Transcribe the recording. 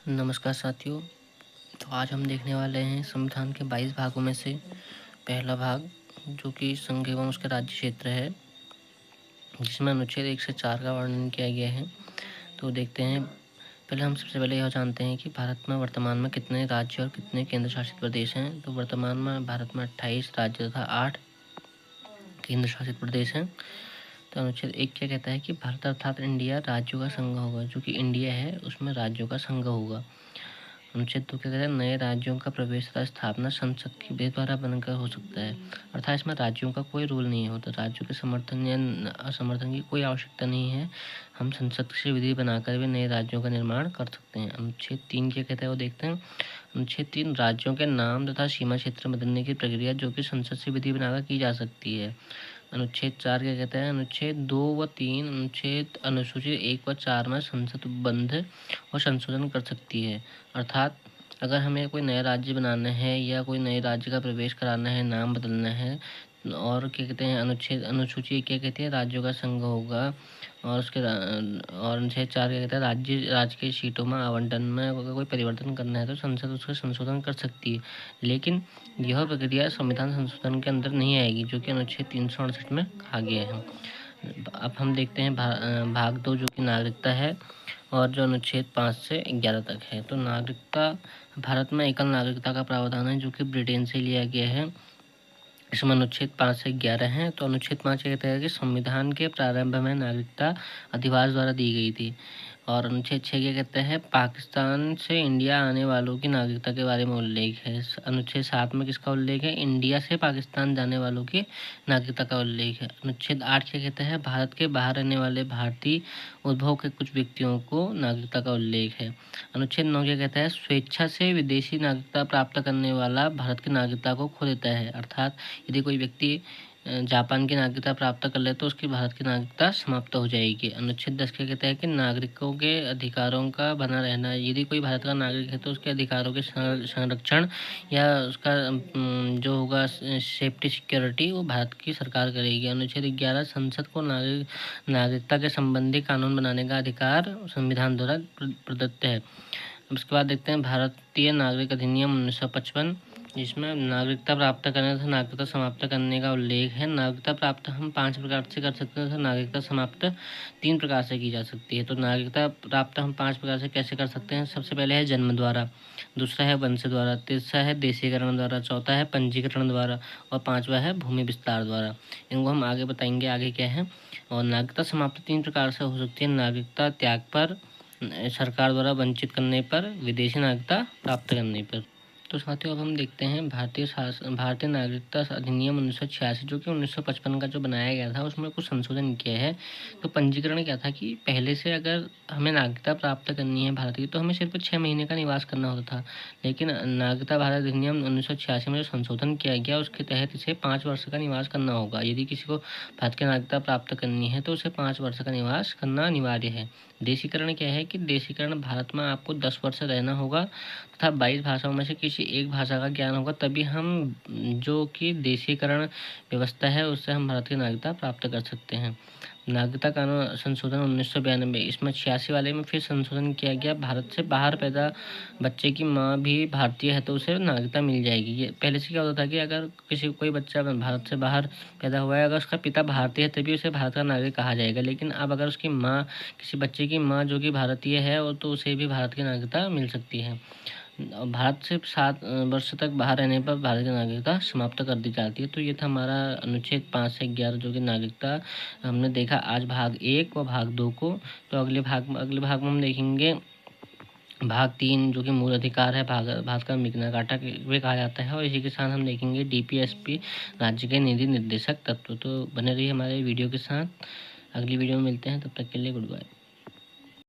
नमस्कार साथियों। तो आज हम देखने वाले हैं संविधान के 22 भागों में से पहला भाग, जो कि संघ एवं उसके राज्य क्षेत्र है, जिसमें अनुच्छेद 1 से 4 का वर्णन किया गया है। तो देखते हैं। पहले हम सबसे पहले यह जानते हैं कि भारत में वर्तमान में कितने राज्य और कितने केंद्र शासित प्रदेश हैं। तो वर्तमान में भारत में 28 राज्य तथा 8 केंद्र शासित प्रदेश हैं। तो अनुच्छेद 1 क्या कहता है कि भारत अर्थात इंडिया राज्यों का संघ होगा। जो कि इंडिया है उसमें राज्यों का संघ होगा। अनुच्छेद 2 क्या कहता है, नए राज्यों का प्रवेश तथा स्थापना संसद के विधि द्वारा बनकर हो सकता है। अर्थात इसमें राज्यों का कोई रोल नहीं होता, राज्यों के समर्थन या असमर्थन की कोई आवश्यकता नहीं है। हम संसद से विधि बनाकर भी नए राज्यों का निर्माण कर सकते हैं। अनुच्छेद 3 क्या कहता है वो देखते हैं। अनुच्छेद 3 राज्यों के नाम तथा सीमा क्षेत्र बदलने की प्रक्रिया जो कि संसद से विधि बनाकर की जा सकती है। अनुच्छेद 4 क्या कहता है, अनुच्छेद 2 व 3 अनुसूचित 1 व 4 में संसद बंध और संशोधन कर सकती है। अर्थात अगर हमें कोई नया राज्य बनाना है या कोई नए राज्य का प्रवेश कराना है, नाम बदलना है, और क्या कहते हैं अनुसूची क्या कहती है, राज्यों का संघ होगा। और और अनुच्छेद 4 क्या कहता है, राज्य के सीटों में आवंटन में अगर कोई परिवर्तन करना है तो संसद उसका संशोधन कर सकती है। लेकिन यह प्रक्रिया संविधान संशोधन के अंदर नहीं आएगी, जो कि अनुच्छेद 368 में कहा गया है। अब हम देखते हैं भाग 2, जो कि नागरिकता है, और जो अनुच्छेद 5 से 11 तक है। तो नागरिकता, भारत में एकल नागरिकता का प्रावधान है, जो कि ब्रिटेन से लिया गया है। इसमें अनुच्छेद 5 से 11 हैं। तो अनुच्छेद 5 कहता है कि संविधान के प्रारंभ में नागरिकता अधिवास द्वारा दी गई थी। और अनुच्छेद 6 क्या कहते हैं, पाकिस्तान से इंडिया आने वालों की नागरिकता के बारे में उल्लेख है। अनुच्छेद 7 में किसका उल्लेख है, इंडिया से पाकिस्तान जाने वालों की नागरिकता का उल्लेख है। अनुच्छेद 8 क्या कहते हैं, भारत के बाहर रहने वाले भारतीय उद्भव के कुछ व्यक्तियों को नागरिकता का उल्लेख है। अनुच्छेद 9 क्या कहता है, स्वेच्छा से विदेशी नागरिकता प्राप्त करने वाला भारत की नागरिकता को खो देता है। अर्थात यदि कोई व्यक्ति जापान की नागरिकता प्राप्त कर ले तो उसकी भारत की नागरिकता समाप्त हो जाएगी। अनुच्छेद 10 क्या कहता है कि नागरिकों के अधिकारों का बना रहना। यदि कोई भारत का नागरिक है तो उसके अधिकारों के संरक्षण या उसका जो होगा सेफ्टी सिक्योरिटी, वो भारत की सरकार करेगी। अनुच्छेद 11 संसद को नागरिकता के संबंधी कानून बनाने का अधिकार संविधान द्वारा प्रदत्त है। उसके बाद देखते हैं भारतीय नागरिक अधिनियम 1955, जिसमें नागरिकता प्राप्त करने तथा नागरिकता समाप्त करने का उल्लेख है। नागरिकता प्राप्त हम 5 प्रकार से कर सकते हैं तथा नागरिकता समाप्त 3 प्रकार से की जा सकती है। तो नागरिकता प्राप्त हम 5 प्रकार से कैसे कर सकते हैं। सबसे पहले है जन्म द्वारा, दूसरा है वंश द्वारा, तीसरा है देशीकरण द्वारा, चौथा है पंजीकरण द्वारा, और पांचवा है भूमि विस्तार द्वारा। इनको हम आगे बताएंगे आगे क्या है। और नागरिकता समाप्त 3 प्रकार से हो सकती है, नागरिकता त्याग पर, सरकार द्वारा वंचित करने पर, विदेशी नागरिकता प्राप्त करने पर। तो साथियों अब हम देखते हैं भारतीय नागरिकता अधिनियम 1986, जो कि 1955 का जो बनाया गया था, उसमें कुछ संशोधन किया है। तो पंजीकरण क्या था कि पहले से अगर हमें नागरिकता प्राप्त करनी है भारत की, तो हमें सिर्फ 6 महीने का निवास करना होता था। लेकिन नागरिकता भारत अधिनियम 1986 में जो संशोधन किया गया, उसके तहत इसे 5 वर्ष का निवास करना होगा। यदि किसी को भारत की नागरिकता प्राप्त करनी है तो उसे 5 वर्ष का निवास करना अनिवार्य है। देशीकरण क्या है कि देशीकरण भारत में आपको 10 वर्ष रहना होगा तथा 22 भाषाओं में से किसी एक भाषा का ज्ञान होगा, तभी हम जो कि देशीकरण व्यवस्था है उससे हम भारत की नागरिकता प्राप्त कर सकते हैं। नागरिकता कानून संशोधन 1992, इसमें 86 वाले में फिर संशोधन किया गया। भारत से बाहर पैदा बच्चे की माँ भी भारतीय है तो उसे नागरिकता मिल जाएगी। ये पहले से क्या होता था कि अगर कोई बच्चा भारत से बाहर पैदा हुआ है, अगर उसका पिता भारतीय है तभी उसे भारत का नागरिक कहा जाएगा। लेकिन अब अगर उसकी माँ, किसी बच्चे की माँ जो कि भारतीय है, और तो उसे भी भारत की नागरिकता मिल सकती है। भारत से 7 वर्ष तक बाहर रहने पर भारत की नागरिकता समाप्त कर दी जाती है। तो ये था हमारा अनुच्छेद 5 से 11, जो कि नागरिकता हमने देखा आज भाग 1 व भाग 2 को। तो अगले भाग में हम देखेंगे भाग 3, जो कि मूल अधिकार है, भारत का मिगना काटा भी कहा जाता है। और इसी के साथ हम देखेंगे डीपीएसपी, राज्य के निधि निर्देशक तत्व। तो बने रहिए हमारे वीडियो के साथ। अगली वीडियो में मिलते हैं, तब तक के लिए गुड बाय।